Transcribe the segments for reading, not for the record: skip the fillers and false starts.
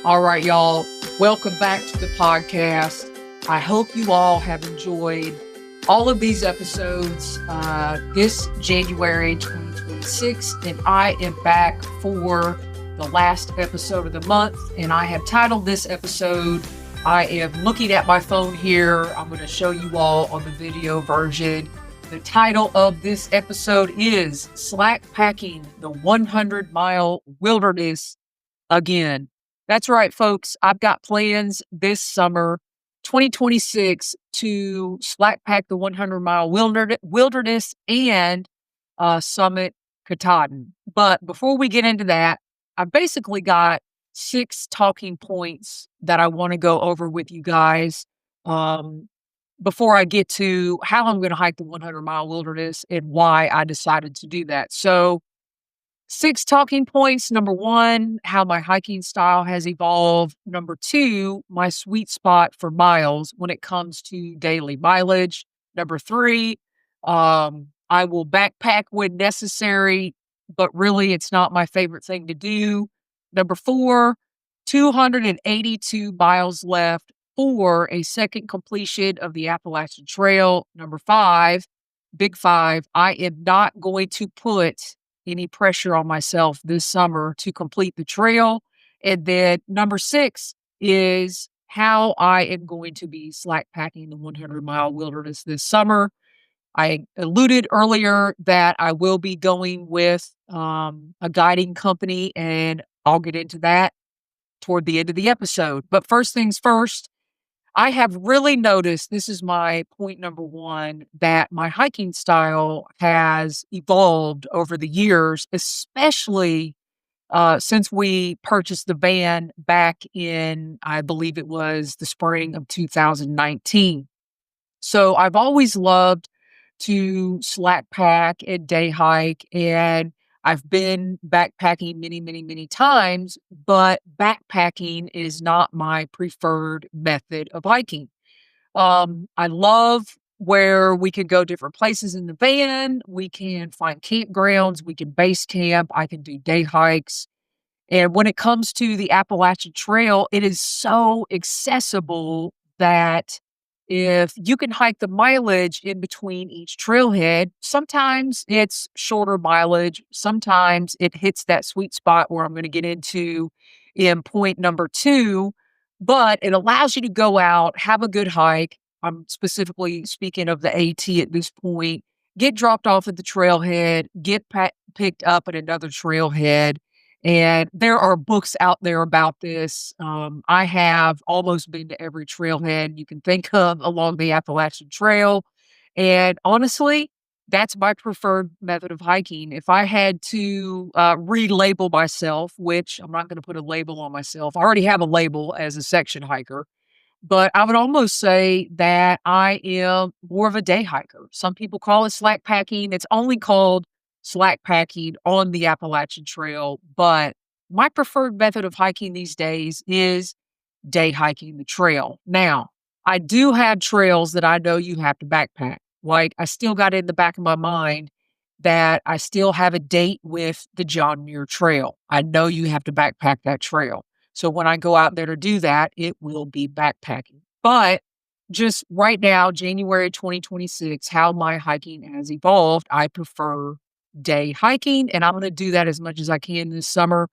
All right, y'all. Welcome back to the podcast. I hope you all have enjoyed all of these episodes this January 2026. And I am back for the last episode of the month. And I have titled this episode, I am looking at my phone here. I'm going to show you all on the video version. The title of this episode is Slack Packing the 100-Mile Wilderness Again. That's right, folks. I've got plans this summer, 2026, to slack pack the 100-mile wilderness and summit Katahdin. But before we get into that, I've basically got 6 talking points that I want to go over with you guys before I get to how I'm going to hike the 100-mile wilderness and why I decided to do that. So, 6 talking points. Number 1, how my hiking style has evolved. Number 2, my sweet spot for miles when it comes to daily mileage. Number 3, I will backpack when necessary, but really it's not my favorite thing to do. Number 4, 282 miles left for a second completion of the Appalachian Trail. Number 5, big 5, I am not going to put any pressure on myself this summer to complete the trail. And then number 6 is how I am going to be slack packing the 100-mile wilderness this summer. I alluded earlier that I will be going with a guiding company, and I'll get into that toward the end of the episode. But first things first, I have really noticed, this is my point number 1, that my hiking style has evolved over the years, especially since we purchased the van back in, I believe it was the spring of 2019. So I've always loved to slack pack and day hike, and I've been backpacking many, many, many times, but backpacking is not my preferred method of hiking. I love where we can go different places in the van. We can find campgrounds. We can base camp. I can do day hikes. And when it comes to the Appalachian Trail, it is so accessible that if you can hike the mileage in between each trailhead, sometimes it's shorter mileage. Sometimes it hits that sweet spot where I'm going to get into in point number 2, but it allows you to go out, have a good hike. I'm specifically speaking of the AT at this point, get dropped off at the trailhead, get picked up at another trailhead. And there are books out there about this. I have almost been to every trailhead you can think of along the Appalachian Trail. And honestly, that's my preferred method of hiking. If I had to relabel myself, which I'm not going to put a label on myself, I already have a label as a section hiker, but I would almost say that I am more of a day hiker. Some people call it slack packing. It's only called slack packing on the Appalachian Trail, but my preferred method of hiking these days is day hiking the trail. Now, I do have trails that I know you have to backpack. Like, I still got in the back of my mind that I still have a date with the John Muir Trail. I know you have to backpack that trail. So when I go out there to do that, it will be backpacking. But just right now, January 2026, how my hiking has evolved, I prefer day hiking, and I'm going to do that as much as I can this summer,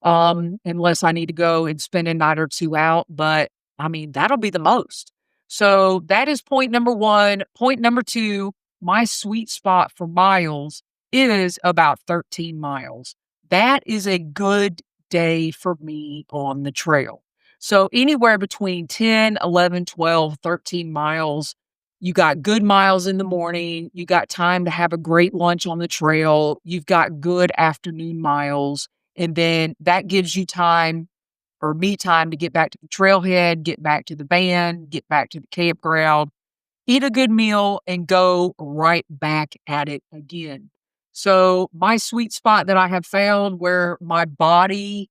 unless I need to go and spend a night or 2 out. But I mean, that'll be the most. So that is point number 1. Point number 2, my sweet spot for miles is about 13 miles. That is a good day for me on the trail. So anywhere between 10, 11, 12, 13 miles, you got good miles in the morning. You got time to have a great lunch on the trail. You've got good afternoon miles. And then that gives you time, or me time, to get back to the trailhead, get back to the van, get back to the campground, eat a good meal, and go right back at it again. So my sweet spot that I have found where my body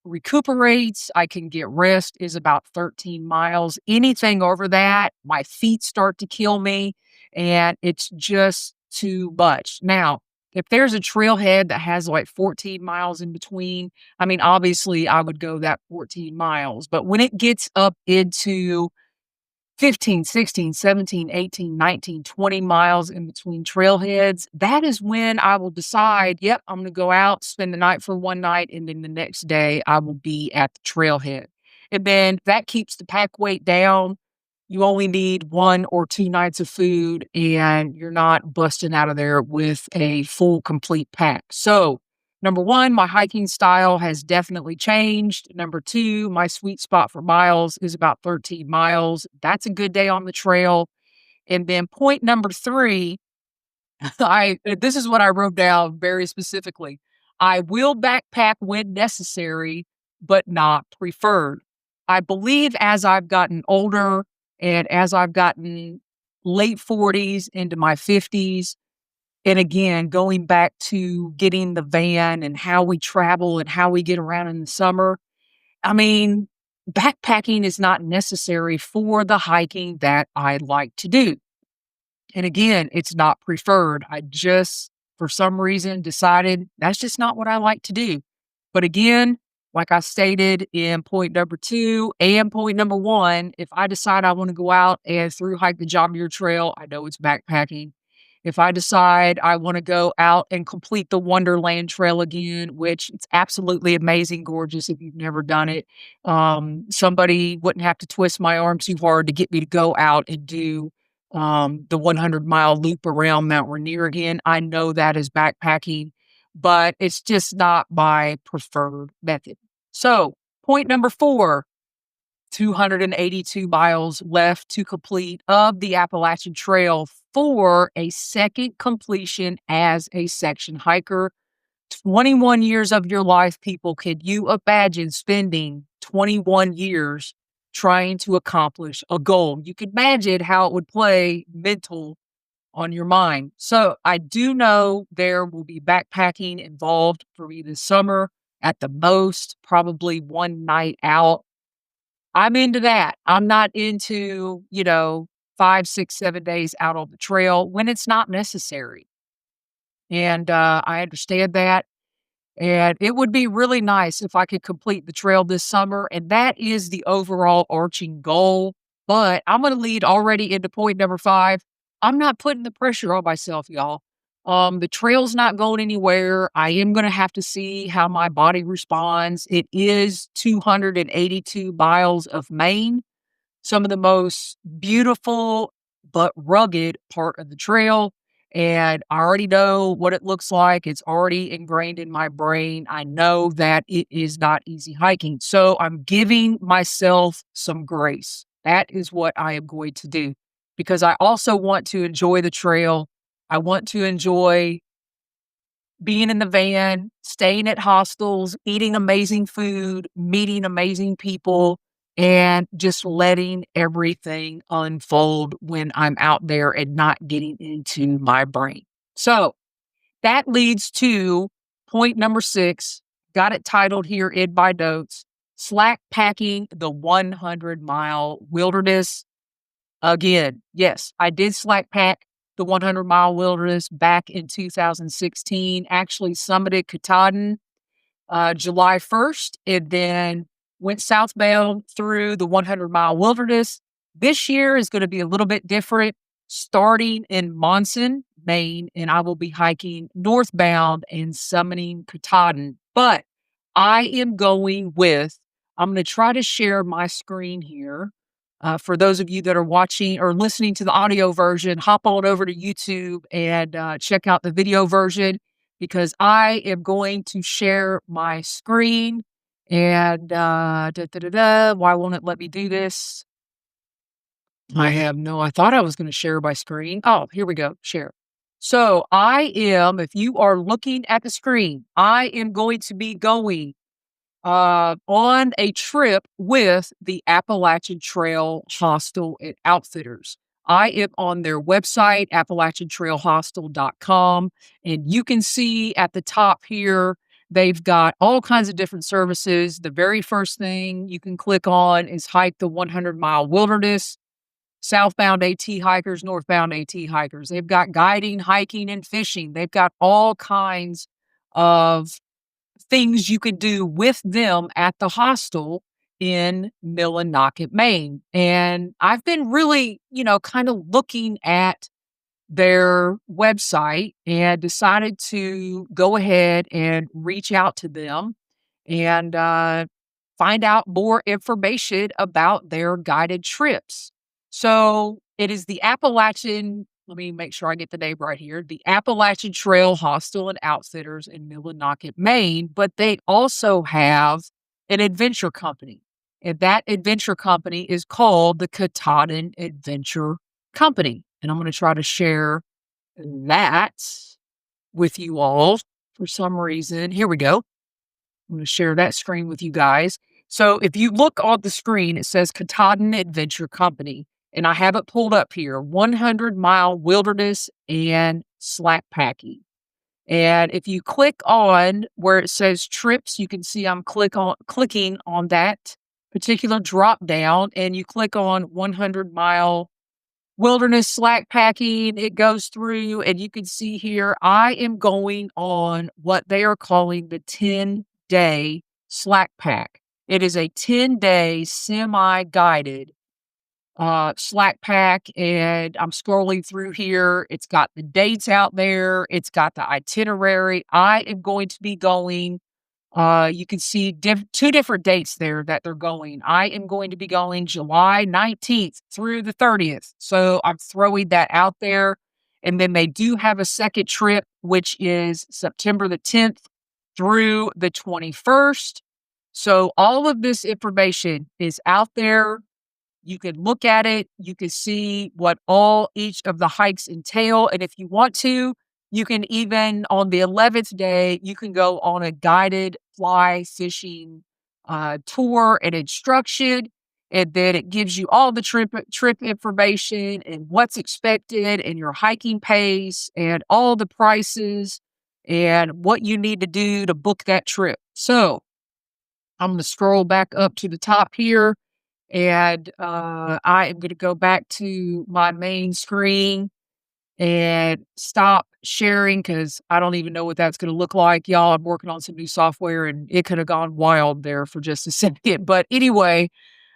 recuperates, I can get rest, is about 13 miles. Anything over that, my feet start to kill me, and it's just too much. Now, If there's a trailhead that has like 14 miles in between, I mean, obviously I would go that 14 miles. But when it gets up into 15, 16, 17, 18, 19, 20 miles in between trailheads, that is when I will decide, yep, I'm going to go out, spend the night for one night, and then the next day I will be at the trailhead. And then that keeps the pack weight down. You only need 1 or 2 nights of food, and you're not busting out of there with a full, complete pack. So, number 1, my hiking style has definitely changed. Number 2, my sweet spot for miles is about 13 miles. That's a good day on the trail. And then point number 3, I this is what I wrote down very specifically. I will backpack when necessary, but not preferred. I believe as I've gotten older and as I've gotten late 40s into my 50s, and again, going back to getting the van and how we travel and how we get around in the summer, I mean, backpacking is not necessary for the hiking that I like to do. And again, it's not preferred. I just, for some reason, decided that's just not what I like to do. But again, like I stated in point number 2 and point number 1, if I decide I want to go out and through hike the John Muir Trail, I know it's backpacking. If I decide I want to go out and complete the Wonderland Trail again, which it's absolutely amazing, gorgeous if you've never done it, somebody wouldn't have to twist my arm too hard to get me to go out and do the 100-mile loop around Mount Rainier again. I know that is backpacking, but it's just not my preferred method. So, point number 4, 282 miles left to complete of the Appalachian Trail for a second completion as a section hiker. 21 years of your life, people. Could you imagine spending 21 years trying to accomplish a goal? You could imagine how it would play mental on your mind. So I do know there will be backpacking involved for me this summer at the most, probably one night out. I'm into that. I'm not into, 5, 6, 7 days out on the trail when it's not necessary. And I understand that. And it would be really nice if I could complete the trail this summer, and that is the overall arching goal. But I'm going to lead already into point number 5. I'm not putting the pressure on myself, y'all. The trail's not going anywhere. I am going to have to see how my body responds. It is 282 miles of Maine, some of the most beautiful but rugged part of the trail. And I already know what it looks like. It's already ingrained in my brain. I know that it is not easy hiking. So I'm giving myself some grace. That is what I am going to do because I also want to enjoy the trail. I want to enjoy being in the van, staying at hostels, eating amazing food, meeting amazing people, and just letting everything unfold when I'm out there and not getting into my brain. So that leads to point number 6. Got it titled here in my notes, Slack Packing the 100-Mile Wilderness. Again, yes, I did slack pack the 100-mile wilderness back in 2016, actually summited Katahdin July 1st, and then went southbound through the 100-mile wilderness. This year is going to be a little bit different, starting in Monson, Maine, and I will be hiking northbound and summiting Katahdin. But I am going with, I'm going to try to share my screen here. For those of you that are watching or listening to the audio version, hop on over to YouTube and check out the video version because I am going to share my screen. And why won't it let me do this? I thought I was going to share my screen. Oh, here we go. Share. So if you are looking at the screen, I am going to be going on a trip with the Appalachian Trail Hostel and Outfitters. I am on their website, AppalachianTrailHostel.com, and you can see at the top here, they've got all kinds of different services. The very first thing you can click on is Hike the 100-Mile Wilderness. southbound AT hikers, northbound AT hikers. They've got guiding, hiking, and fishing. They've got all kinds of things you could do with them at the hostel in Millinocket, Maine. And I've been really, kind of looking at their website and decided to go ahead and reach out to them and find out more information about their guided trips. So it is the Appalachian, let me make sure I get the name right here, the Appalachian Trail Hostel and Outfitters in Millinocket, Maine, but they also have an adventure company. And that adventure company is called the Katahdin Adventure Company. And I'm going to try to share that with you all for some reason. Here we go. I'm going to share that screen with you guys. So if you look on the screen, it says Katahdin Adventure Company, and I have it pulled up here, 100-mile wilderness and slack packing. And if you click on where it says trips, you can see I'm clicking on that particular drop down, and you click on 100-mile wilderness slack packing. It goes through, and you can see here, I am going on what they are calling the 10-day slack pack. It is a 10-day semi-guided slack pack, and I'm scrolling through here. It's got the dates out there. It's got the itinerary. I am going to be going, you can see two different dates there that they're going. I am going to be going July 19th through the 30th. So I'm throwing that out there. And then they do have a second trip, which is September the 10th through the 21st. So all of this information is out there. You can look at it. You can see what each of the hikes entail. And if you want to, you can even on the 11th day, you can go on a guided fly fishing tour and instruction. And then it gives you all the trip information and what's expected and your hiking pace and all the prices and what you need to do to book that trip. So I'm going to scroll back up to the top here. And I am going to go back to my main screen and stop sharing because I don't even know what that's going to look like. Y'all, I'm working on some new software and it could have gone wild there for just a second. But anyway,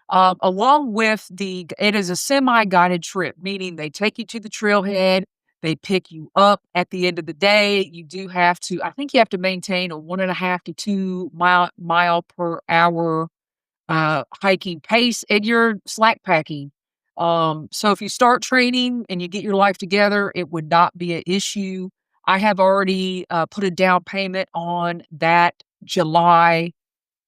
along with it is a semi-guided trip, meaning they take you to the trailhead. They pick you up at the end of the day. You do have to, I think you have to maintain a 1.5 to 2 mile per hour hiking pace, and you're slack packing. So if you start training and you get your life together, it would not be an issue. I have already put a down payment on that July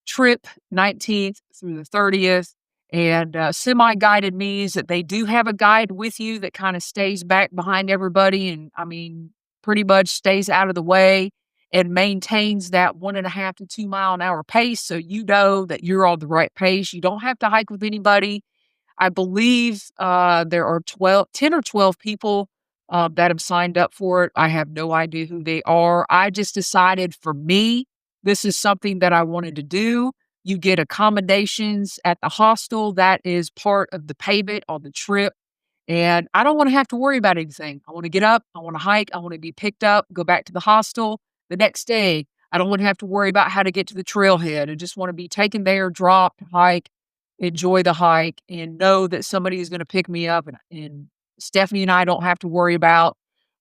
trip, 19th through the 30th. And semi-guided means that they do have a guide with you that kind of stays back behind everybody. And I mean, pretty much stays out of the way and maintains that 1.5 to 2 mile an hour pace. So you know that you're on the right pace. You don't have to hike with anybody. I believe there are 10 or 12 people that have signed up for it. I have no idea who they are. I just decided for me, this is something that I wanted to do. You get accommodations at the hostel. That is part of the payment on the trip. And I don't want to have to worry about anything. I want to get up. I want to hike. I want to be picked up, go back to the hostel the next day. I don't want to have to worry about how to get to the trailhead. I just want to be taken there, dropped, hike, enjoy the hike, and know that somebody is going to pick me up. And Stephanie and I don't have to worry about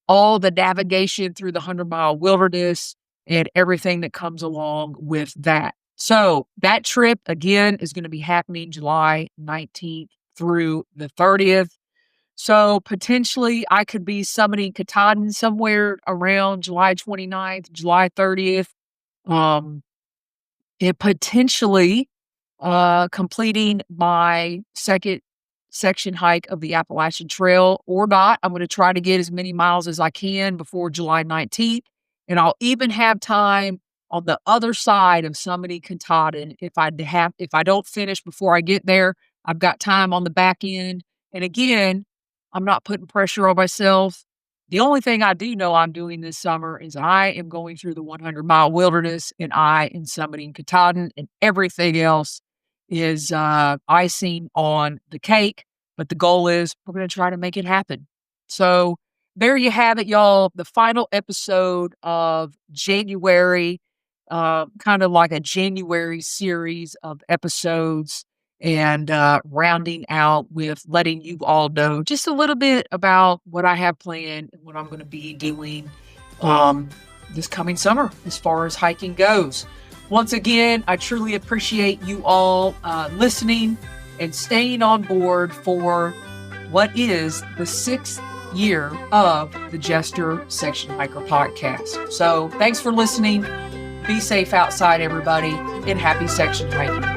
all the navigation through the 100-mile wilderness and everything that comes along with that. So that trip, again, is going to be happening July 19th through the 30th. So potentially I could be summiting Katahdin somewhere around July 29th, July 30th. And potentially completing my second section hike of the Appalachian Trail or not. I'm going to try to get as many miles as I can before July 19th. And I'll even have time on the other side of summiting Katahdin. If I don't finish before I get there, I've got time on the back end. And again, I'm not putting pressure on myself. The only thing I do know I'm doing this summer is I am going through the 100-mile wilderness and I am summiting Katahdin, and everything else is icing on the cake. But the goal is we're going to try to make it happen. So there you have it, y'all. The final episode of January, kind of like a January series of episodes, and rounding out with letting you all know just a little bit about what I have planned and what I'm going to be doing this coming summer as far as hiking goes. Once again, I truly appreciate you all listening and staying on board for what is the 6th year of the Jester Section Hiker podcast. So thanks for listening. Be safe outside, everybody, and happy section hiking.